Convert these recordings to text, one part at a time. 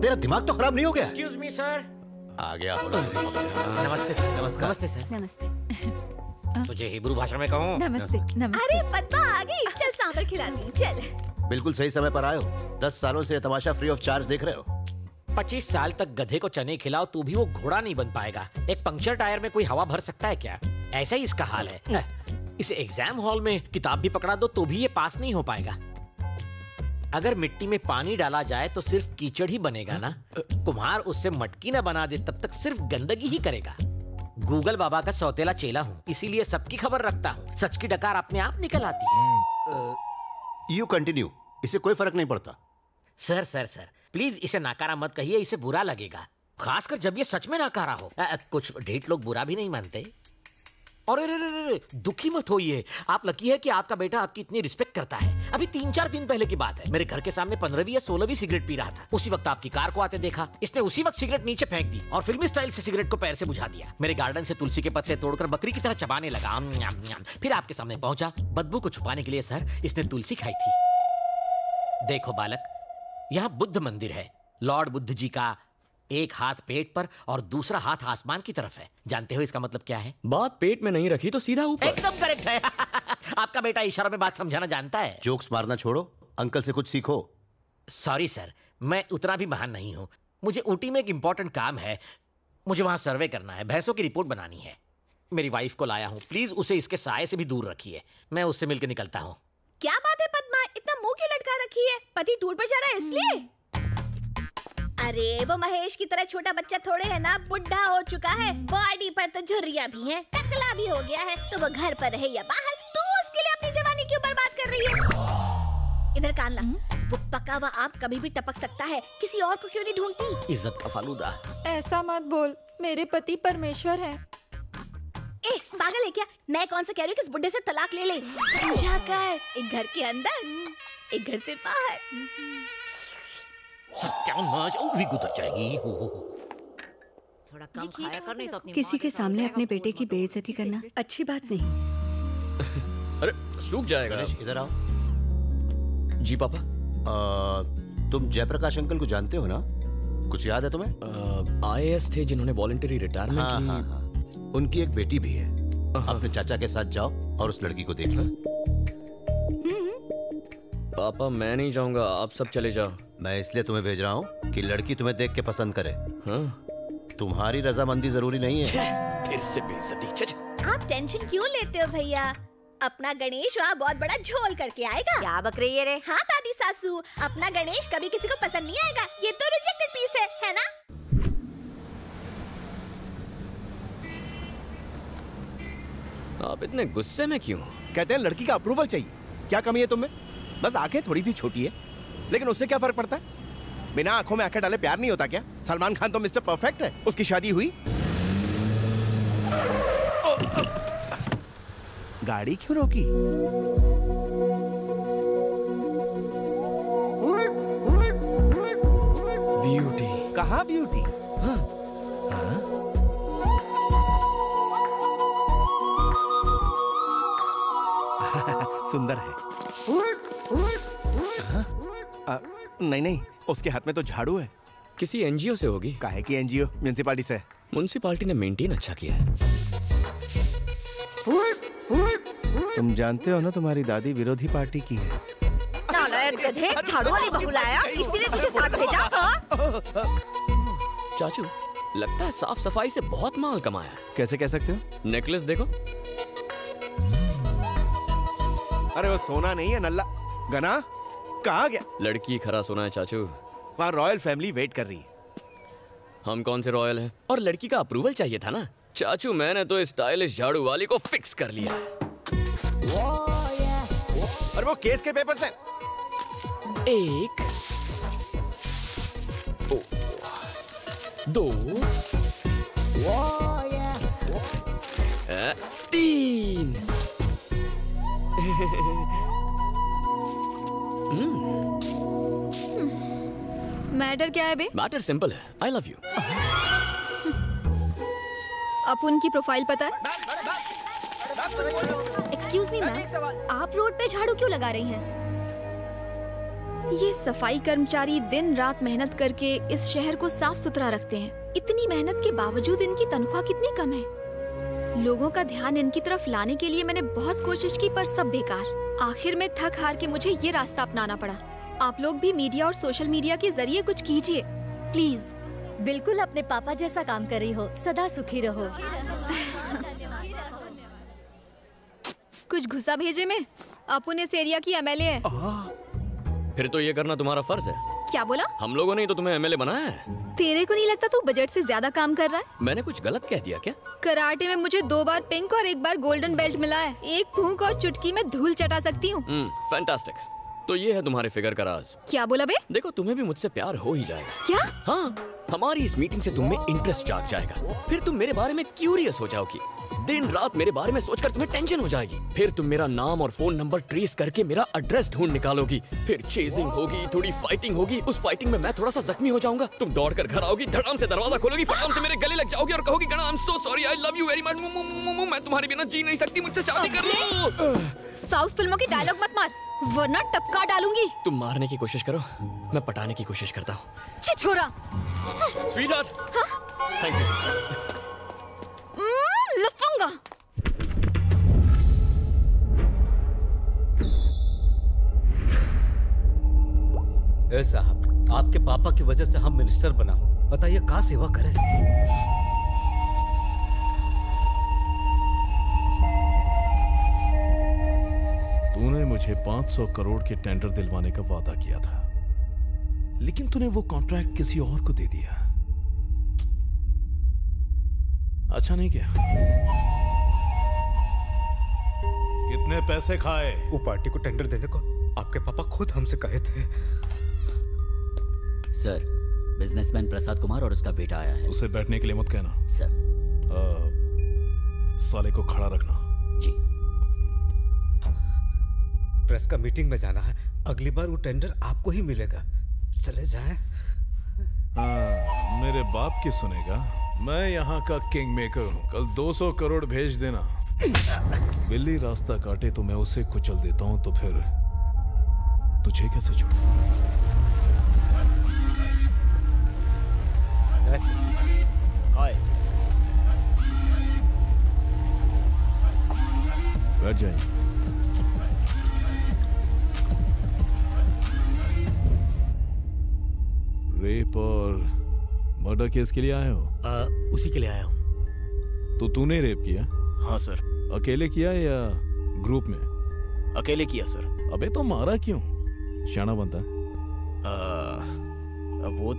तेरा दिमाग तो खराब नहीं हो गया? Excuse me sir. आ गया। नमस्ते सर। नमस्कार। नमस्ते सर। नमस्ते। तुझे हिब्रू भाषा में कहूँ? नमस्ते। नमस्ते। अरे पद्मा आ गई, चल सांभर खिलाती हूँ, चल। बिल्कुल सही समय पर आए हो। 10 सालों से तमाशा फ्री ऑफ चार्ज देख रहे हो। 25 साल तक गधे को चने खिलाओ तो भी वो घोड़ा नहीं बन पाएगा। एक पंक्चर टायर में कोई हवा भर सकता है क्या? ऐसा ही इसका हाल है। इसे एग्जाम हॉल में किताब भी पकड़ा दो तो भी ये पास नहीं हो पाएगा। अगर मिट्टी में पानी डाला जाए तो सिर्फ कीचड़ ही बनेगा ना। कुम्हार उससे मटकी न बना दे तब तक सिर्फ गंदगी ही करेगा। गूगल बाबा का सौतेला चेला हूँ, इसीलिए सबकी खबर रखता हूँ। सच की डकार अपने आप निकल आती है। यू कंटिन्यू, इससे कोई फर्क नहीं पड़ता। सर सर सर प्लीज इसे नाकारा मत कहिए, इसे बुरा लगेगा, खासकर जब ये सच में नाकारा हो। कुछ ढीठ लोग बुरा भी नहीं मानते। और दुखी मत होइए, आप लकी है कि आपका बेटा आपकी इतनी रिस्पेक्ट करता है। अभी 3-4 दिन पहले की बात है, मेरे घर के सामने 15वीं या 16वीं सिगरेट पी रहा था। उसी वक्त आपकी कार को आते देखा। इसने उसी वक्त सिगरेट नीचे फेंक दी और फिल्मी स्टाइल से सिगरेट को पैर से बुझा दिया। मेरे गार्डन से तुलसी के पत्ते तोड़कर बकरी की तरह चबाने लगा। फिर आपके सामने पहुंचा। बदबू को छुपाने के लिए सर इसने तुलसी खाई थी। देखो बालक, यहाँ बुद्ध मंदिर है। लॉर्ड बुद्ध जी का एक हाथ पेट पर और दूसरा हाथ आसमान की तरफ है। जानते हो इसका मतलब क्या है? बात पेट में नहीं रखी तो सीधा ऊपर। एकदम करेक्ट है। आपका बेटा इशारों में बात समझाना जानता है। जोक्स मारना छोड़ो, अंकल से कुछ सीखो। सॉरी सर, मैं उतना भी महान नहीं हूँ। मुझे ऊटी में एक इंपॉर्टेंट काम है। मुझे वहाँ सर्वे करना है, भैंसों की रिपोर्ट बनानी है। मेरी वाइफ को लाया हूँ, प्लीज उसे इसके साये से भी दूर रखिए। मैं उससे मिलकर निकलता हूँ। क्या बात है पद्मा, इतना मुंह क्यों लटका रखी है? पति टूर पर जा रहा है इसलिए? अरे वो महेश की तरह छोटा बच्चा थोड़े है ना, बुढ़ा हो चुका है। बॉडी पर तो झुर्रियां भी हैं, टकला भी हो गया है। तो वो घर पर रहे या बाहर, तू उसके लिए अपनी जवानी क्यों बर्बाद कर रही है? इधर कान ला, वो पका हुआ आम कभी भी टपक सकता है। किसी और को क्यों नहीं ढूंढती? इज्जत का फालूदा। ऐसा मत बोल, मेरे पति परमेश्वर हैं। ए पागल है क्या? मैं कौन सा कह रही हूँ कि इस बुड्ढे से तलाक ले ले। समझा कर, एक घर के अंदर, एक घर से बाहर। सत्यानाश, वो भी गुजर जाएगी। थोड़ा कम खाया कर, नहीं तो अपनी किसी के सामने अपने बेटे की बेइज्जती करना अच्छी बात नहीं। अरे सूख जाएगा। इधर आओ। जी पापा। तुम जयप्रकाश अंकल को जानते हो ना? कुछ याद है तुम्हें? IAS थे जिन्होंने वॉलंटरी रिटायरमेंट ली। हाँ। उनकी एक बेटी भी है। अपने चाचा के साथ जाओ और उस लड़की को देख लो। पापा मैं नहीं जाऊंगा, आप सब चले जाओ। मैं इसलिए तुम्हें भेज रहा हूँ कि लड़की तुम्हें देख के पसंद करे। हाँ? तुम्हारी रजामंदी जरूरी नहीं है। फिर से बेइज्जती। आप टेंशन क्यों लेते हो भैया? अपना गणेश वहाँ बहुत बड़ा झोल करके आएगा। क्या बक रही है रे? हाँ दादी सासू, अपना गणेश कभी किसी को पसंद नहीं आएगा। ये तो रिजेक्टेड पीस है ना? आप इतने गुस्से में क्यों? कहते हैं लड़की का अप्रूवल चाहिए। क्या कमी है तुम्हें? बस आंखें थोड़ी सी छोटी है, लेकिन उससे क्या फर्क पड़ता है? बिना आंखों में आंखें डाले प्यार नहीं होता क्या? सलमान खान तो मिस्टर परफेक्ट है। उसकी शादी हुई। गाड़ी क्यों रोकी? ब्यूटी। कहाँ ब्यूटी? हाँ। हाँ? सुंदर है। नहीं, उसके हाथ में तो झाड़ू है। किसी NGO से होगी। काहे की NGO? म्युनिसिपालिटी से। म्युनिसिपालिटी ने मेंटेन अच्छा किया है। तुम जानते हो ना तुम्हारी दादी विरोधी पार्टी की है। नालायक गधे, झाड़ू वाली बहू लाया, इसीलिए तुझे साथ भेजा। चाचू लगता है साफ सफाई से बहुत माल कमाया। कैसे कह सकते हो? नेकलेस देखो। अरे वो सोना नहीं है नल्ला। गना कहाँ गया? लड़की खरा सोना है चाचू। वहाँ रॉयल फैमिली वेट कर रही है। हम कौन से रॉयल हैं? और लड़की का अप्रूवल चाहिए था ना चाचू। मैंने तो इस स्टाइलिश झाड़ू वाली को फिक्स कर लिया है। और वो केस के पेपर्स हैं। 1 2 3। मैटर क्या है बे? मैटर सिंपल है, आई लव यू। अब उनकी प्रोफाइल पता है? एक्सक्यूज मी मैम, आप रोड पे झाड़ू क्यों लगा रही हैं? ये सफाई कर्मचारी दिन रात मेहनत करके इस शहर को साफ सुथरा रखते हैं। इतनी मेहनत के बावजूद इनकी तनख्वाह कितनी कम है। लोगों का ध्यान इनकी तरफ लाने के लिए मैंने बहुत कोशिश की, पर सब बेकार। आखिर में थक हार के मुझे ये रास्ता अपनाना पड़ा। आप लोग भी मीडिया और सोशल मीडिया के जरिए कुछ कीजिए प्लीज। बिल्कुल अपने पापा जैसा काम कर रही हो, सदा सुखी रहो। कुछ घुसा भेजे में। अपुन इस एरिया की एमएलए है। फिर तो ये करना तुम्हारा फर्ज है। क्या बोला? हम लोगों ने ही तो तुम्हें एमएलए बनाया है। तेरे को नहीं लगता तू बजट से ज्यादा काम कर रहा है? मैंने कुछ गलत कह दिया क्या? कराटे में मुझे 2 बार पिंक और 1 बार गोल्डन बेल्ट मिला है। एक फूंक और चुटकी में धूल चटा सकती हूँ। फैंटास्टिक। तो ये है तुम्हारे फिगर का राज। क्या बोला बे? देखो तुम्हें भी मुझसे प्यार हो ही जाएगा। क्या? हाँ, हमारी इस मीटिंग से तुम में इंटरेस्ट जाग जाएगा। फिर तुम मेरे बारे में क्यूरियस हो जाओगी। दिन रात मेरे बारे में सोचकर तुम्हें टेंशन हो जाएगी। फिर तुम मेरा नाम और फोन नंबर ट्रेस करके मेरा एड्रेस ढूंढ निकालोगी। फिर चेजिंग होगी, थोड़ी फाइटिंग होगी। उस फाइटिंग में मैं थोड़ा सा जख्मी हो जाऊंगा। तुम दौड़कर घर आओगी, धड़ाम से दरवाजा खोलोगी, फटाम से मेरे गले लग जाओगी और कहोगी गणा I am so sorry, I love you very much, मैं तुम्हारे बिना जी नहीं सकती, मुझसे शादी कर लो। साउथ फिल्मों की डायलॉग मत मार, वरना टपका डालूंगी। तुम मारने की कोशिश करो, मैं पटाने की कोशिश करता हूँ। छिछोरा। Sweetheart, thank you. लफंगा। ए साहब, आपके पापा की वजह से हम मिनिस्टर बना हूँ, बताइए कहाँ सेवा करें। तूने मुझे 500 करोड़ के टेंडर दिलवाने का वादा किया था, लेकिन तूने वो कॉन्ट्रैक्ट किसी और को दे दिया। अच्छा नहीं किया। कितने पैसे खाए? वो पार्टी को टेंडर देने को आपके पापा खुद हमसे कहे थे। सर, बिजनेसमैन प्रसाद कुमार और उसका बेटा आया है। उसे बैठने के लिए मत कहना। सर। साले को खड़ा रखना। जी। प्रेस का मीटिंग में जाना है, अगली बार वो टेंडर आपको ही मिलेगा। चले जाएं। मेरे बाप की सुनेगा, मैं यहाँ का किंग मेकर हूँ। कल 200 करोड़ भेज देना। बिल्ली रास्ता काटे तो मैं उसे कुचल देता हूँ, तो फिर तुझे कैसे छोड़ूं? हाय। बैठ जाइए। रेप और मर्डर केस के लिए आए हो? उसी के लिए आया हूँ। तो तूने रेप किया? हाँ सर। अकेले किया या ग्रुप में? अकेले किया सर। अबे तो मारा क्यों? शाना बनता है। वो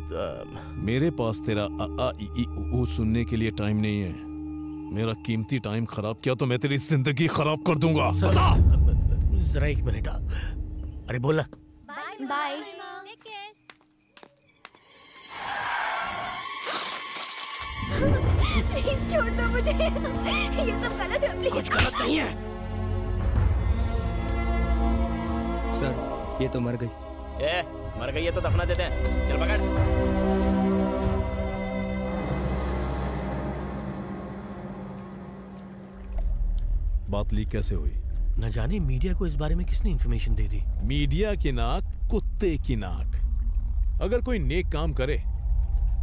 मेरे पास तेरा आ आ ई ई उ सुनने के लिए टाइम नहीं है। मेरा कीमती टाइम खराब किया तो मैं तेरी जिंदगी खराब कर दूंगा। जरा 1 मिनट। अरे बोला। बाय। प्लीज छोड़ दो मुझे, ये सब गलत है। प्लीज। कुछ गलत नहीं है सर, ये तो मर गई। मर गई है तो दफना देते हैं। चल पकड़। बात लीक कैसे हुई? न जाने मीडिया को इस बारे में किसने इंफॉर्मेशन दे दी। मीडिया की नाक कुत्ते की नाक। अगर कोई नेक काम करे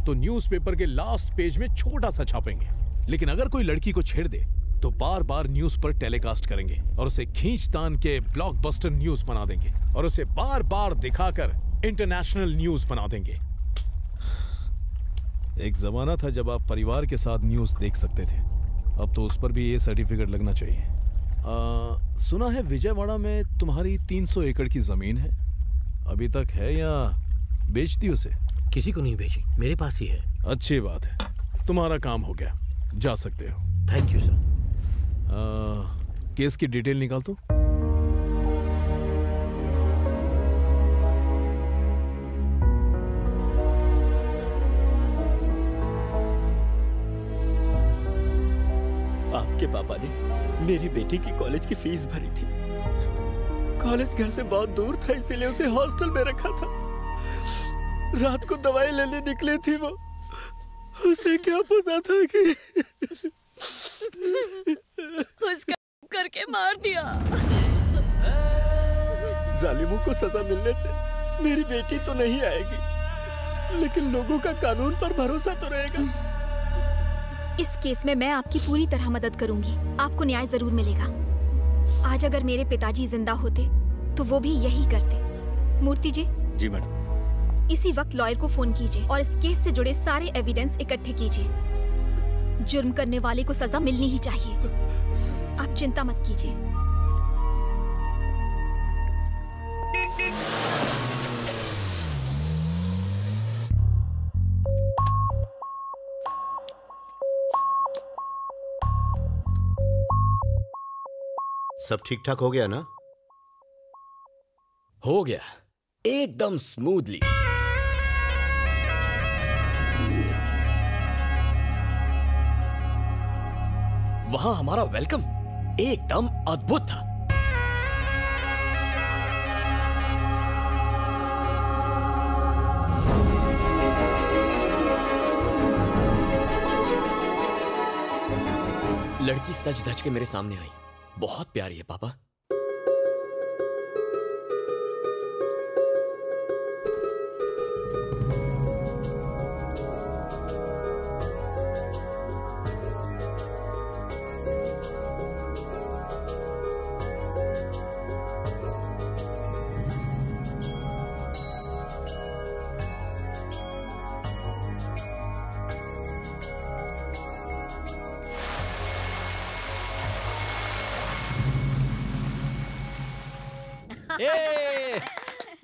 तो न्यूज़पेपर के लास्ट पेज में छोटा सा छापेंगे, लेकिन अगर कोई लड़की को छेड़ दे तो बार बार न्यूज पर टेलीकास्ट करेंगे और उसे खींचतान के ब्लॉकबस्टर न्यूज बना देंगे और उसे बार बार दिखाकर इंटरनेशनल न्यूज बना देंगे। एक जमाना था जब आप परिवार के साथ न्यूज देख सकते थे, अब तो उस पर भी ये सर्टिफिकेट लगना चाहिए। सुना है विजयवाड़ा में तुम्हारी 300 एकड़ की जमीन है, अभी तक है या बेच दी उसे? किसी को नहीं बेची, मेरे पास ही है। अच्छी बात है, तुम्हारा काम हो गया, जा सकते हो। Thank you sir. केस की डिटेल निकाल तो। आपके पापा ने मेरी बेटी की कॉलेज की फीस भरी थी। कॉलेज घर से बहुत दूर था, इसीलिए उसे हॉस्टल में रखा था। रात को दवाई लेने निकली थी वो, उसे क्या पता था कि उसका करके मार दिया। जालिमों को सजा मिलने से मेरी बेटी तो नहीं आएगी, लेकिन लोगों का कानून पर भरोसा तो रहेगा। इस केस में मैं आपकी पूरी तरह मदद करूंगी। आपको न्याय जरूर मिलेगा। आज अगर मेरे पिताजी जिंदा होते तो वो भी यही करते। मूर्ति जी। जी मैडम। इसी वक्त लॉयर को फोन कीजिए और इस केस से जुड़े सारे एविडेंस इकट्ठे कीजिए। जुर्म करने वाले को सजा मिलनी ही चाहिए। आप चिंता मत कीजिए। सब ठीक ठाक हो गया ना? हो गया, एकदम स्मूथली। वहां हमारा वेलकम एकदम अद्भुत था। लड़की सच धज के मेरे सामने आई। बहुत प्यारी है पापा।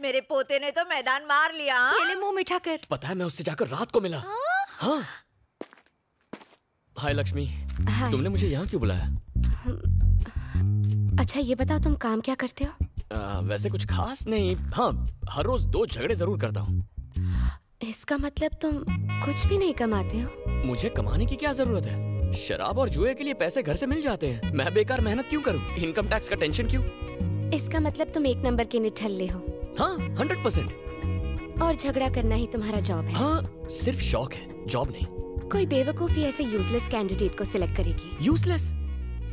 मेरे पोते ने तो मैदान मार लिया। पहले मुंह मिठा कर। पता है मैं उससे जाकर रात को मिला। हाँ। हाय लक्ष्मी। हाय। तुमने मुझे यहाँ क्यों बुलाया? अच्छा ये बताओ तुम काम क्या करते हो? वैसे कुछ खास नहीं। हाँ, हर रोज 2 झगड़े जरूर करता हूँ। इसका मतलब तुम कुछ भी नहीं कमाते हो? मुझे कमाने की क्या जरूरत है? शराब और जुए के लिए पैसे घर से मिल जाते हैं। मैं बेकार मेहनत क्यों करूँ? इनकम टैक्स का टेंशन क्यों? इसका मतलब तुम 1 नंबर के निठल्ले हो। हाँ, 100%। और झगड़ा करना ही तुम्हारा जॉब है? हाँ, सिर्फ शौक है, जॉब नहीं। कोई बेवकूफी ऐसे यूजलेस कैंडिडेट को सिलेक्ट करेगी। यूजलेस?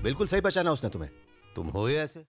बिल्कुल सही पहचाना उसने तुम्हें। तुम हो ही ऐसे।